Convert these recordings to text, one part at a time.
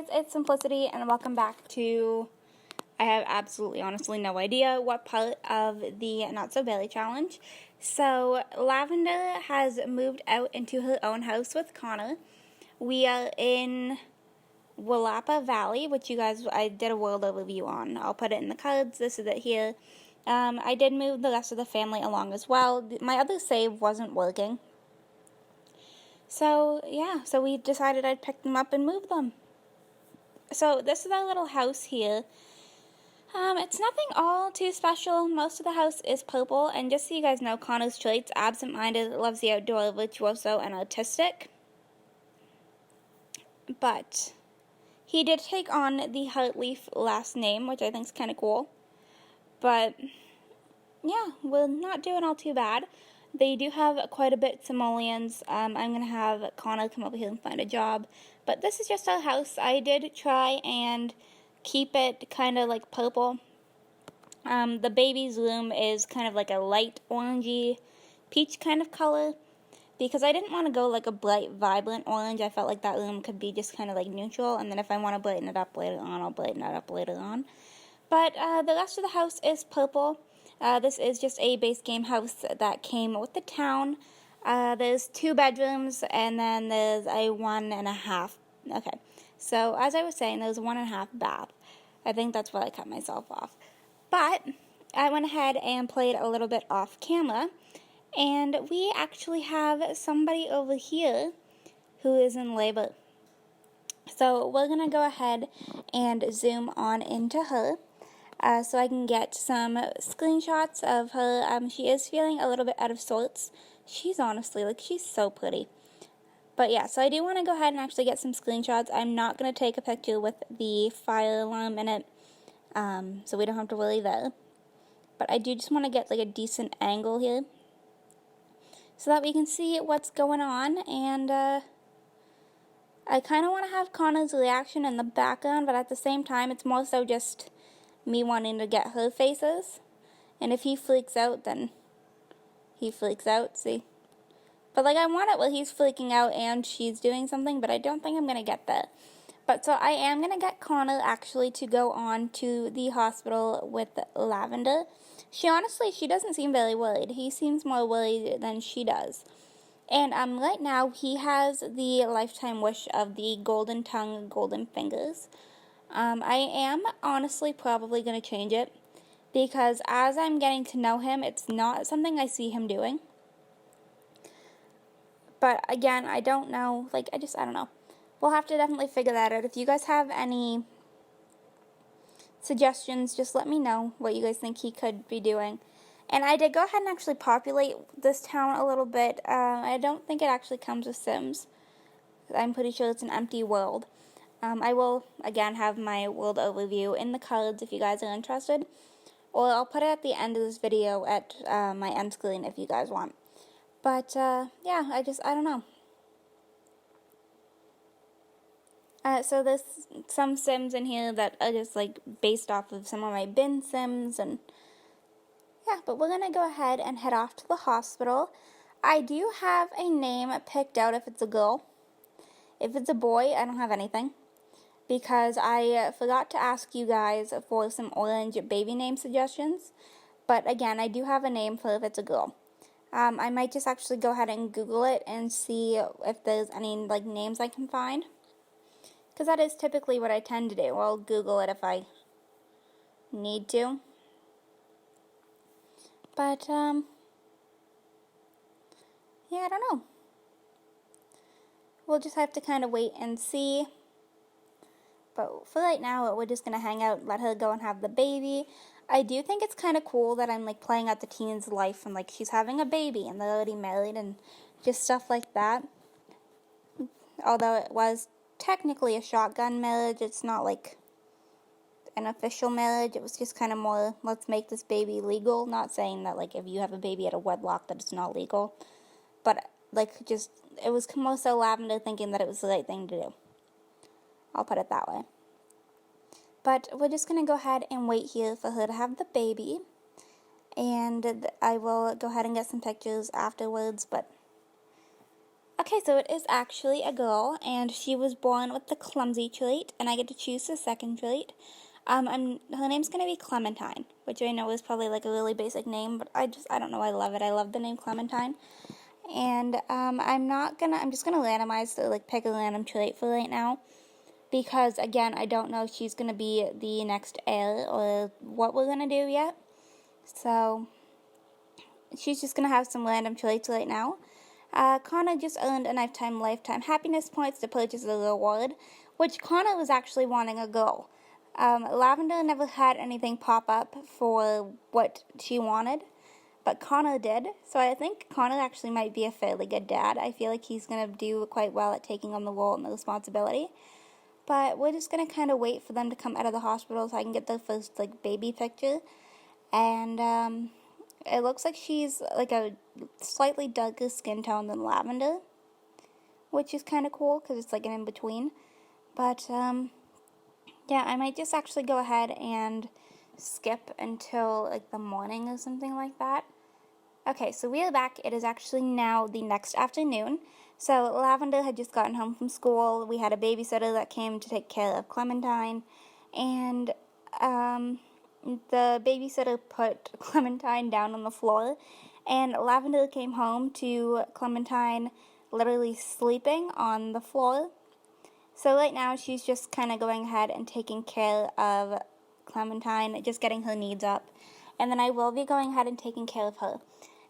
guys, it's Simplicity and welcome back to, I have absolutely honestly no idea what part of the Not So Belly challenge. So Lavender has moved out into her own house with Connor. We are in Willapa Valley, which you guys, I did a world overview on. I'll put it in the cards. This is it here. I did move the rest of the family along as well. My other save wasn't working. So yeah, so we decided I'd pick them up and move them. So this is our little house here. It's nothing all too special. Most of the house is purple, and just so you guys know, Connor's traits: absent-minded, loves the outdoor, virtuoso, and artistic. But he did take on the Heartleaf last name, which I think is kind of cool. But yeah, we're not doing all too bad. They do have quite a bit simoleons. I'm going to have Connor come over here and find a job. But this is just our house. I did try and keep it kind of like purple. The baby's room is kind of like a light orangey peach kind of color, because I didn't want to go like a bright vibrant orange. I felt like that room could be just kind of like neutral, and then if I want to brighten it up later on, I'll brighten it up later on. But the rest of the house is purple. This is just a base game house that came with the town. There's 2 bedrooms, and then there's a 1.5. Okay, so as I was saying, there's a 1.5 bath. I think that's where I cut myself off. But I went ahead and played a little bit off camera, and we actually have somebody over here who is in labor. So we're going to go ahead and zoom on into her. So I can get some screenshots of her. She is feeling a little bit out of sorts. She's honestly, like, she's so pretty. But yeah, so I do want to go ahead and actually get some screenshots. I'm not going to take a picture with the fire alarm in it, so we don't have to worry there. But I do just want to get like a decent angle here, so that we can see what's going on. And I kind of want to have Connor's reaction in the background, but at the same time, it's more so just me wanting to get her faces. And if he freaks out, then he freaks out, see? But like, I want it where he's freaking out and she's doing something, but I don't think I'm going to get that. But so I am going to get Connor actually to go on to the hospital with Lavender. She doesn't seem very worried. He seems more worried than she does. And right now, he has the lifetime wish of the golden tongue, golden fingers. I am honestly probably going to change it, because as I'm getting to know him, it's not something I see him doing. But again, I don't know, like, I don't know. We'll have to definitely figure that out. If you guys have any suggestions, just let me know what you guys think he could be doing. And I did go ahead and actually populate this town a little bit. I don't think it actually comes with Sims. I'm pretty sure it's an empty world. I will, again, have my world overview in the cards if you guys are interested. Or I'll put it at the end of this video at my end screen if you guys want. But, yeah, I don't know. So there's some Sims in here that are just, like, based off of some of my bin Sims. And, yeah, but we're going to go ahead and head off to the hospital. I do have a name picked out if it's a girl. If it's a boy, I don't have anything, because I forgot to ask you guys for some orange baby name suggestions. But again, I do have a name for if it's a girl. I might just actually go ahead and Google it and see if there's any like names I can find, because that is typically what I tend to do. I'll Google it if I need to. But yeah, I don't know. We'll just have to kind of wait and see. But for right now, we're just going to hang out, let her go and have the baby. I do think it's kind of cool that I'm, like, playing out the teen's life, and, like, she's having a baby, and they're already married, and just stuff like that. Although it was technically a shotgun marriage, it's not, like, an official marriage. It was just kind of more, let's make this baby legal. Not saying that, like, if you have a baby at a wedlock that it's not legal. But, like, just, it was more so Lavender thinking that it was the right thing to do. I'll put it that way. But we're just going to go ahead and wait here for her to have the baby. And I will go ahead and get some pictures afterwards. But Okay, so it is actually a girl, and she was born with the clumsy trait, and I get to choose the second trait. Her name's gonna be Clementine, which I know is probably like a really basic name, but I don't know, I love it. I love the name Clementine. And I'm just gonna randomize to like pick a random trait for right now, because again, I don't know if she's gonna be the next heir or what we're gonna do yet. So she's just gonna have some random traits right now. Connor just earned a lifetime happiness points to purchase the reward, which Connor was actually wanting a girl. Lavender never had anything pop up for what she wanted, but Connor did, so I think Connor actually might be a fairly good dad. I feel like he's going to do quite well at taking on the role and the responsibility. But we're just going to kind of wait for them to come out of the hospital so I can get the first, like, baby picture. And, it looks like she's, like, a slightly darker skin tone than Lavender, which is kind of cool because it's, like, an in-between. But, yeah, I might just actually go ahead and skip until, like, the morning or something like that. Okay, so we are back. It is actually now the next afternoon. So Lavender had just gotten home from school. We had a babysitter that came to take care of Clementine. And the babysitter put Clementine down on the floor. And Lavender came home to Clementine literally sleeping on the floor. So right now she's just kind of going ahead and taking care of Clementine, just getting her needs up. And then I will be going ahead and taking care of her.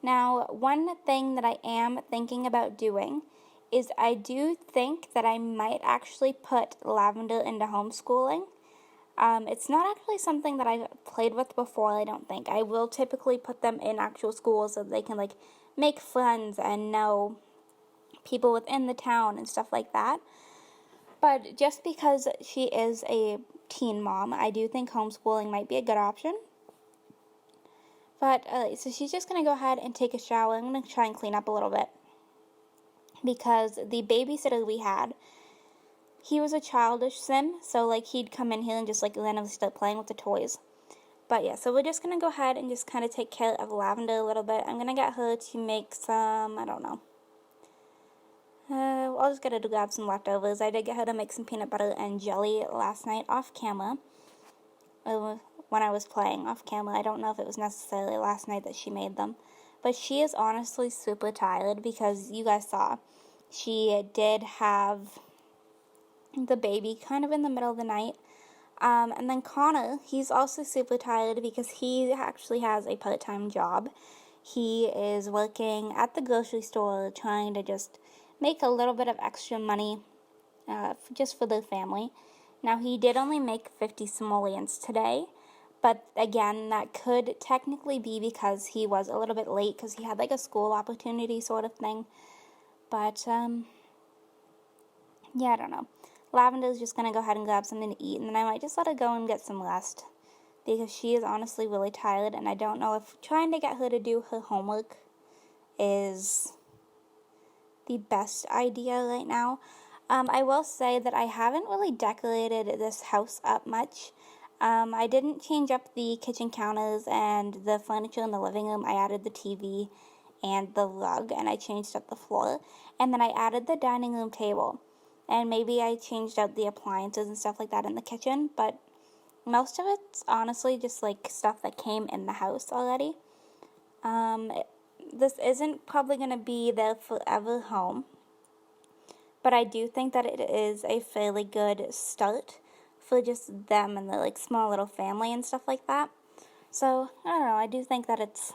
Now, one thing that I am thinking about doing is I do think that I might actually put Lavender into homeschooling. It's not actually something that I've played with before, I don't think. I will typically put them in actual schools so they can, like, make friends and know people within the town and stuff like that. But just because she is a teen mom, I do think homeschooling might be a good option. But, so she's just going to go ahead and take a shower. I'm going to try and clean up a little bit. Because the babysitter we had, he was a childish sim. So, like, he'd come in here and just, like, randomly start playing with the toys. But, yeah, so we're just going to go ahead and just kind of take care of Lavender a little bit. I'm going to get her to make some, I don't know. I'll just get her to grab some leftovers. I did get her to make some peanut butter and jelly last night off camera. When I was playing off camera. I don't know if it was necessarily last night that she made them. But she is honestly super tired because you guys saw she did have the baby kind of in the middle of the night. And then Connor, he's also super tired because he actually has a part-time job. He is working at the grocery store trying to just make a little bit of extra money just for their family. Now, he did only make 50 simoleons today. But again, that could technically be because he was a little bit late because he had like a school opportunity sort of thing. But, yeah, I don't know. Lavender's just going to go ahead and grab something to eat, and then I might just let her go and get some rest. Because she is honestly really tired, and I don't know if trying to get her to do her homework is the best idea right now. I will say that I haven't really decorated this house up much. I didn't change up the kitchen counters and the furniture in the living room. I added the TV and the rug, and I changed up the floor. And then I added the dining room table. And maybe I changed out the appliances and stuff like that in the kitchen. But most of it's honestly just like stuff that came in the house already. This isn't probably going to be their forever home. But I do think that it is a fairly good start for just them and their like small little family and stuff like that. So, I don't know, I do think that it's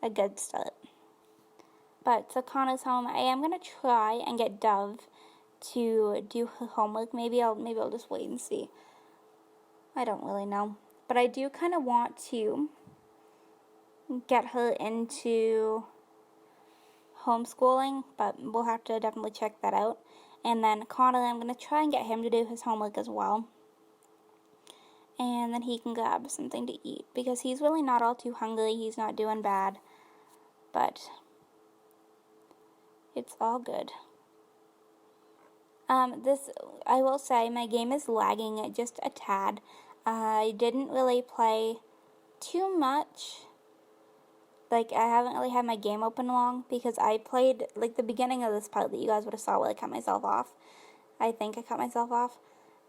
a good start. But, so Connor's home. I am going to try and get Dove to do her homework. Maybe I'll just wait and see. I don't really know. But I do kind of want to get her into homeschooling, but we'll have to definitely check that out. And then Connor, I'm going to try and get him to do his homework as well. And then he can grab something to eat, because he's really not all too hungry. He's not doing bad. But it's all good. I will say, my game is lagging just a tad. I didn't really play too much like, I haven't really had my game open long because I played, like, the beginning of this part that you guys would have saw where I cut myself off. I think I cut myself off.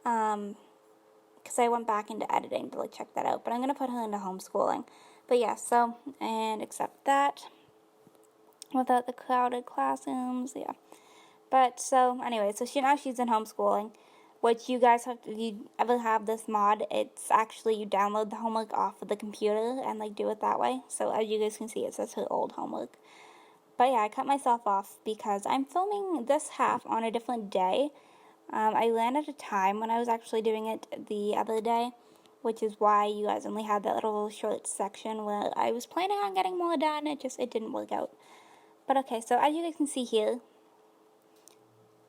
Because I went back into editing to, like, check that out. But I'm going to put her into homeschooling. But yeah, so, and accept that. Without the crowded classrooms, yeah. But, so, anyway, so now she's in homeschooling. Which you guys have, if you ever have this mod, it's actually you download the homework off of the computer and like do it that way. So as you guys can see, it says her old homework. But yeah, I cut myself off because I'm filming this half on a different day. I ran at a time when I was actually doing it the other day, which is why you guys only had that little short section where I was planning on getting more done. It didn't work out. But okay, so as you guys can see here,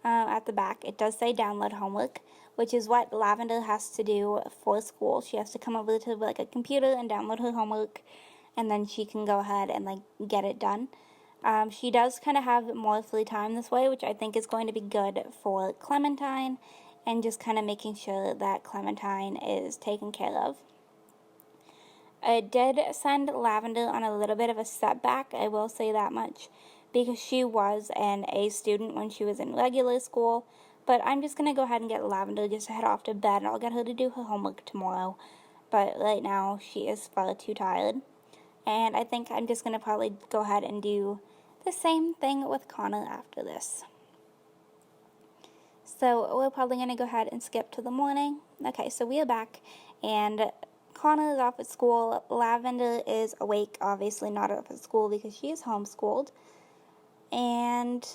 at the back, it does say download homework, which is what Lavender has to do for school. She has to come over to like a computer and download her homework, and then she can go ahead and like get it done. She does kind of have more free time this way, which I think is going to be good for Clementine, and just kind of making sure that Clementine is taken care of. It did send Lavender on a little bit of a setback, I will say that much, because she was an A student when she was in regular school. But I'm just going to go ahead and get Lavender just to head off to bed, and I'll get her to do her homework tomorrow. But right now, she is far too tired. And I think I'm just going to probably go ahead and do the same thing with Connor after this. So we're probably going to go ahead and skip to the morning. Okay, so we are back, and Connor is off at school. Lavender is awake, obviously not off at school because she is homeschooled. And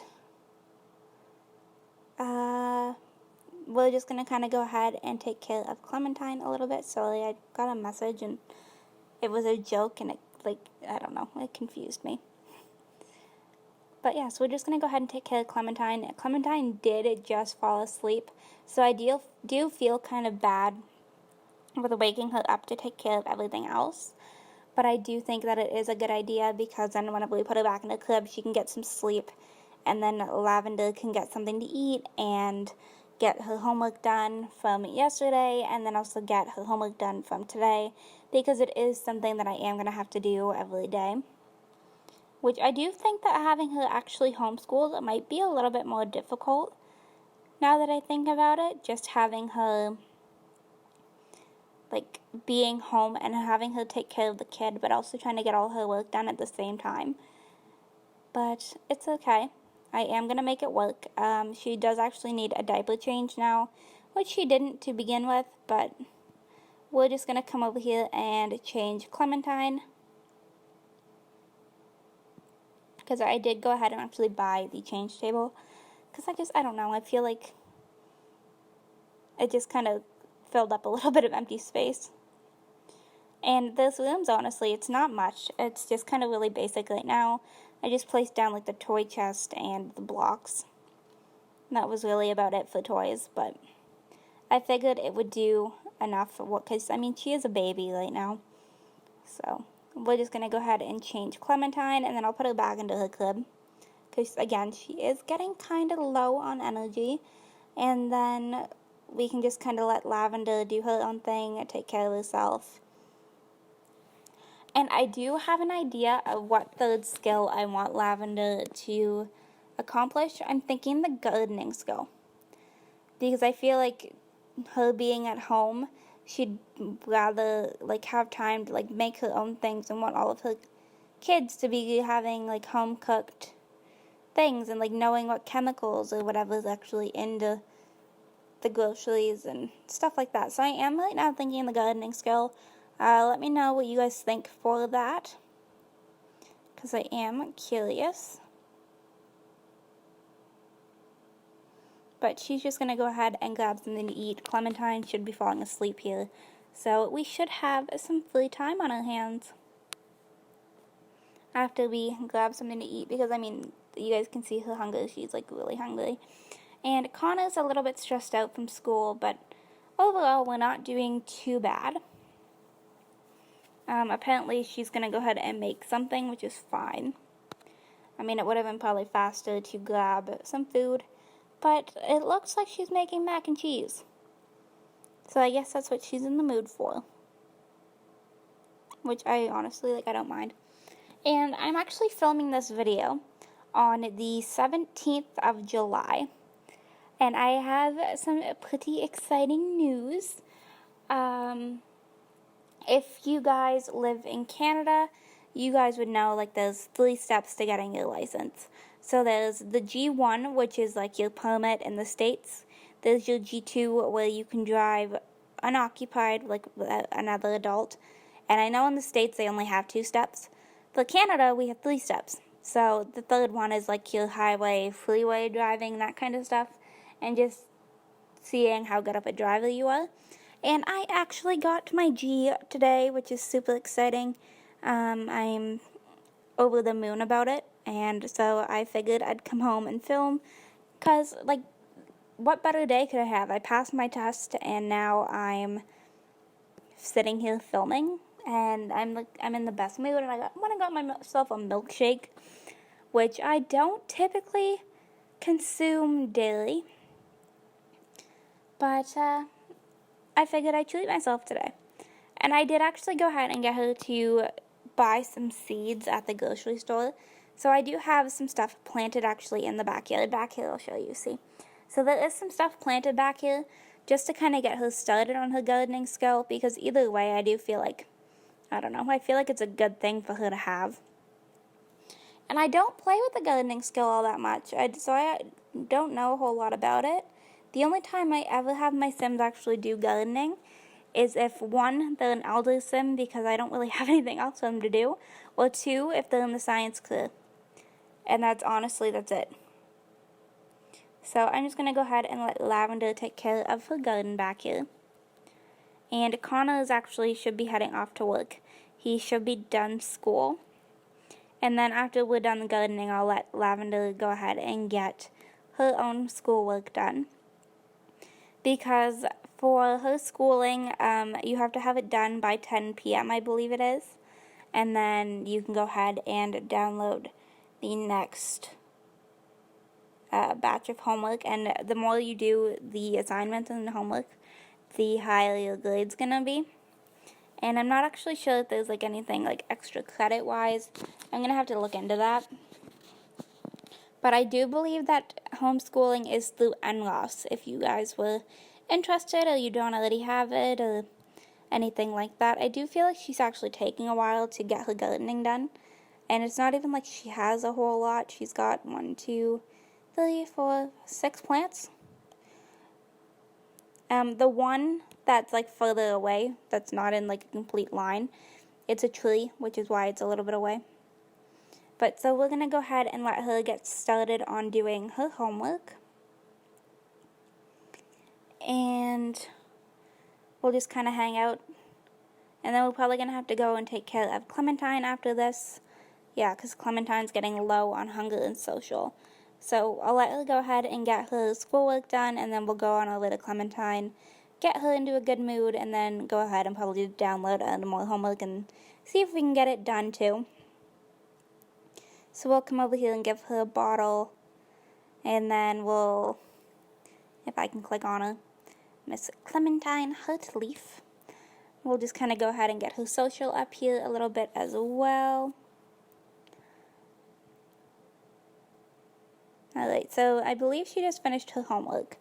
we're just going to kind of go ahead and take care of Clementine a little bit. Sorry, I got a message and it was a joke and it, like, I don't know, it confused me. But yeah, so we're just going to go ahead and take care of Clementine. Clementine did just fall asleep, so I do feel kind of bad with waking her up to take care of everything else. But I do think that it is a good idea because then whenever we put her back in the crib, she can get some sleep. And then Lavender can get something to eat and get her homework done from yesterday, and then also get her homework done from today, because it is something that I am going to have to do every day. Which I do think that having her actually homeschooled might be a little bit more difficult now that I think about it. Just having her, like, being home and having her take care of the kid, but also trying to get all her work done at the same time. But it's okay. I am going to make it work. She does actually need a diaper change now, which she didn't to begin with, but we're just going to come over here and change Clementine. Because I did go ahead and actually buy the change table. Because I don't know, I feel like it just kind of filled up a little bit of empty space. And this room's, honestly, it's not much. It's just kind of really basic right now. I just placed down like the toy chest and the blocks. And that was really about it for toys, but I figured it would do enough for what, because I mean, she is a baby right now. So we're just going to go ahead and change Clementine, and then I'll put her back into her crib. Because, again, she is getting kind of low on energy. And then we can just kind of let Lavender do her own thing and take care of herself. And I do have an idea of what third skill I want Lavender to accomplish. I'm thinking the gardening skill. Because I feel like her being at home, she'd rather, like, have time to, like, make her own things and want all of her kids to be having, like, home-cooked things and, like, knowing what chemicals or whatever is actually into the groceries and stuff like that. So I am right now thinking the gardening skill. Let me know what you guys think for that, because I am curious. But she's just going to go ahead and grab something to eat. Clementine should be falling asleep here, so we should have some free time on our hands after we grab something to eat, because, I mean, you guys can see her hunger. She's, like, really hungry. And Connor's a little bit stressed out from school, but overall, we're not doing too bad. Apparently, she's going to go ahead and make something, which is fine. I mean, it would have been probably faster to grab some food, but it looks like she's making mac and cheese. So I guess that's what she's in the mood for. Which I honestly, like, I don't mind. And I'm actually filming this video on the 17th of July. And I have some pretty exciting news. If you guys live in Canada, you guys would know like there's 3 steps to getting your license. So there's the G1, which is like your permit in the States. There's your G2, where you can drive unoccupied, like another adult. And I know in the States they only have 2 steps. For Canada, we have 3 steps. So the third one is like your highway, freeway driving, that kind of stuff. And just seeing how good of a driver you are. And I actually got my G today, which is super exciting. I'm over the moon about it, and so I figured I'd come home and film, because, like, what better day could I have? I passed my test, and now I'm sitting here filming, and I'm in the best mood, and I went and got myself a milkshake, which I don't typically consume daily, but, I figured I'd treat myself today. And I did actually go ahead and get her to buy some seeds at the grocery store. So I do have some stuff planted actually in the backyard. Back here, I'll show you, see. So there is some stuff planted back here just to kind of get her started on her gardening skill, because either way I do feel like, I don't know, I feel like it's a good thing for her to have. And I don't play with the gardening skill all that much, so I don't know a whole lot about it. The only time I ever have my Sims actually do gardening is if, 1, they're an elder Sim because I don't really have anything else for them to do, or 2, if they're in the science club. And that's it. So I'm just going to go ahead and let Lavender take care of her garden back here. And Connor should be heading off to work. He should be done school. And then after we're done the gardening, I'll let Lavender go ahead and get her own schoolwork done. Because for her schooling, you have to have it done by 10 p.m., I believe it is. And then you can go ahead and download the next batch of homework. And the more you do the assignments and the homework, the higher your grade's gonna be. And I'm not actually sure if there's like anything like extra credit-wise. I'm gonna have to look into that. But I do believe that homeschooling is through NLOS, if you guys were interested or you don't already have it or anything like that. I do feel like she's actually taking a while to get her gardening done. And it's not even like she has a whole lot. She's got 1, 2, 3, 4, 6 plants. The one that's like further away, that's not in like a complete line, it's a tree, which is why it's a little bit away. But so we're going to go ahead and let her get started on doing her homework. And we'll just kind of hang out. And then we're probably going to have to go and take care of Clementine after this. Yeah, because Clementine's getting low on hunger and social. So I'll let her go ahead and get her schoolwork done, and then we'll go on over to Clementine, get her into a good mood, and then go ahead and probably download more homework and see if we can get it done too. So we'll come over here and give her a bottle, and then we'll, if I can click on her, Miss Clementine Heartleaf. We'll just kind of go ahead and get her social up here a little bit as well. Alright, so I believe she just finished her homework.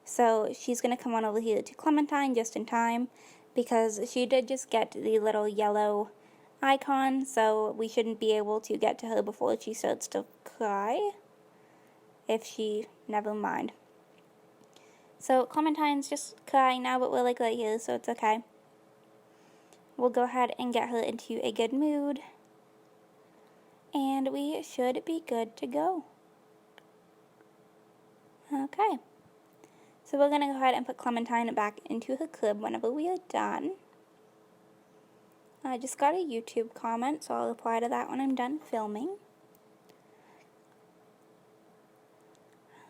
So she's going to come on over here to Clementine just in time, because she did just get the little yellow icon, so we shouldn't be able to get to her before she starts to cry. Never mind. So Clementine's just crying now, but we're like right here, so it's okay. We'll go ahead and get her into a good mood, and we should be good to go. Okay. So we're going to go ahead and put Clementine back into her crib whenever we are done. I just got a YouTube comment, so I'll reply to that when I'm done filming.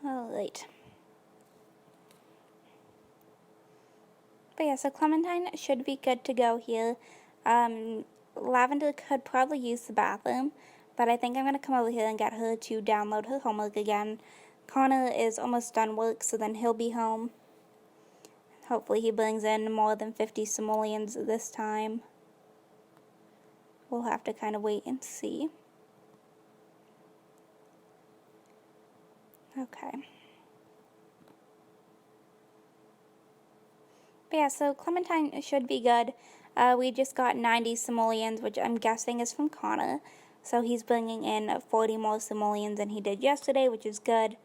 Alright. But yeah, so Clementine should be good to go here. Lavender could probably use the bathroom, but I think I'm going to come over here and get her to download her homework again. Connor is almost done work, so then he'll be home. Hopefully he brings in more than 50 simoleons this time. we'll have to kind of wait and see. Okay. But yeah, so Clementine should be good. We just got 90 simoleons, which I'm guessing is from Connor. So he's bringing in 40 more simoleons than he did yesterday, which is good.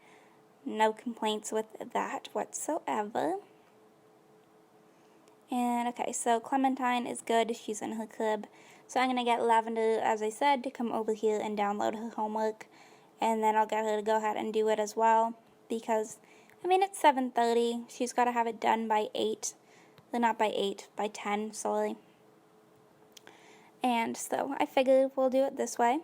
No complaints with that whatsoever. And okay, so Clementine is good. She's in her crib. So I'm going to get Lavender, as I said, to come over here and download her homework. And then I'll get her to go ahead and do it as well. Because, I mean, it's 7:30. She's got to have it done by 8. Well, not by 8, by 10, sorry. And so I figured we'll do it this way.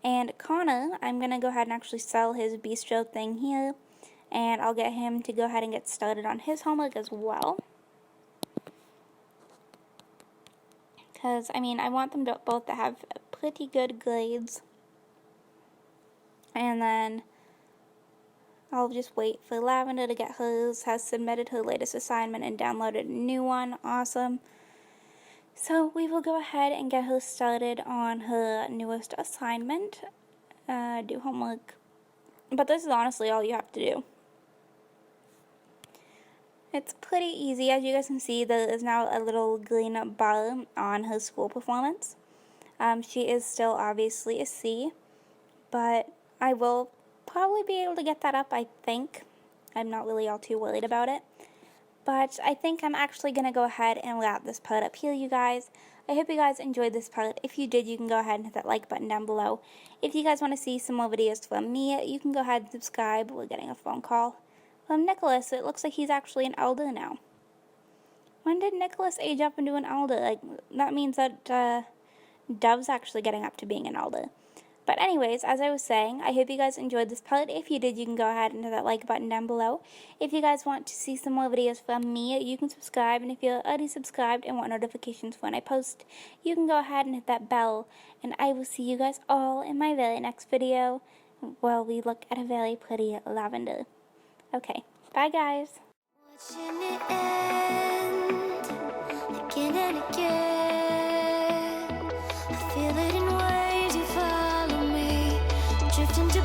And Connor, I'm going to go ahead and actually sell his bistro thing here. And I'll get him to go ahead and get started on his homework as well. Because, I mean, I want them to both to have pretty good grades. And then I'll just wait for Lavender to get hers, has submitted her latest assignment and downloaded a new one. Awesome. So we will go ahead and get her started on her newest assignment. Do homework. But this is honestly all you have to do. It's pretty easy. As you guys can see, there is now a little green bar on her school performance. She is still obviously a C, but I will probably be able to get that up, I think. I'm not really all too worried about it. But I think I'm actually going to go ahead and wrap this part up here, you guys. I hope you guys enjoyed this part. If you did, you can go ahead and hit that like button down below. If you guys want to see some more videos from me, you can go ahead and subscribe. We're getting a phone call from Nicholas. It looks like he's actually an elder now. When did Nicholas age up into an elder? Like, that means that Dove's actually getting up to being an elder. But anyways, as I was saying, I hope you guys enjoyed this part. If you did, you can go ahead and hit that like button down below. If you guys want to see some more videos from me, you can subscribe. And if you're already subscribed and want notifications when I post, you can go ahead and hit that bell. And I will see you guys all in my very next video, while we look at a very pretty lavender. Okay, bye guys. Watching it end again and again. I feel it in waves, you follow me, drifting to